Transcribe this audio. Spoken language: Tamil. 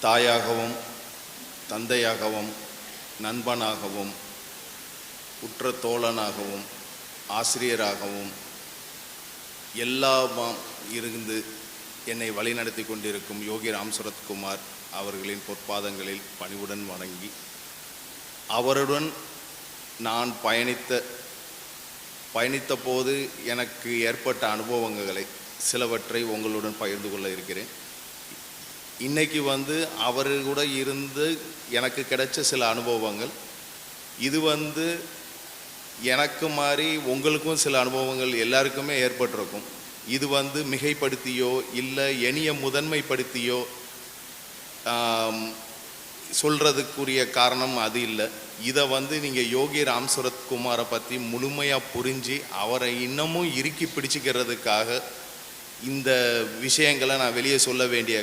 தாயாகவும் தந்தையாகவும் நண்பனாகவும் உற்ற தோழனாகவும் ஆசிரியராகவும் எல்லாமாம் இருந்து என்னை வழிநடத்தி கொண்டிருக்கும் யோகி ராம் சரத்குமார் அவர்களின் பொற்பாதங்களில் பணிவுடன் வணங்கி, அவருடன் நான் பயணித்த போது எனக்கு ஏற்பட்ட அனுபவங்களை சிலவற்றை உங்களுடன் பகிர்ந்து கொள்ள இருக்கிறேன். இன்னைக்கு அவர் கூட இருந்து எனக்கு கிடைச்ச சில அனுபவங்கள், இது எனக்கு மாதிரி உங்களுக்கும் சில அனுபவங்கள் எல்லாருக்குமே ஏற்பட்டிருக்கும். இது மிகைப்படுத்தியோ இல்லை எளிய முதன்மைப்படுத்தியோ சொல்கிறதுக்குரிய காரணம் அது இல்லை. இதை நீங்கள் யோகி ராம் சரத்குமாரை பற்றி முழுமையாக புரிஞ்சு அவரை இன்னமும் இறுக்கி பிடிச்சிக்கிறதுக்காக இந்த விஷயங்களை நான் வெளியே சொல்ல வேண்டிய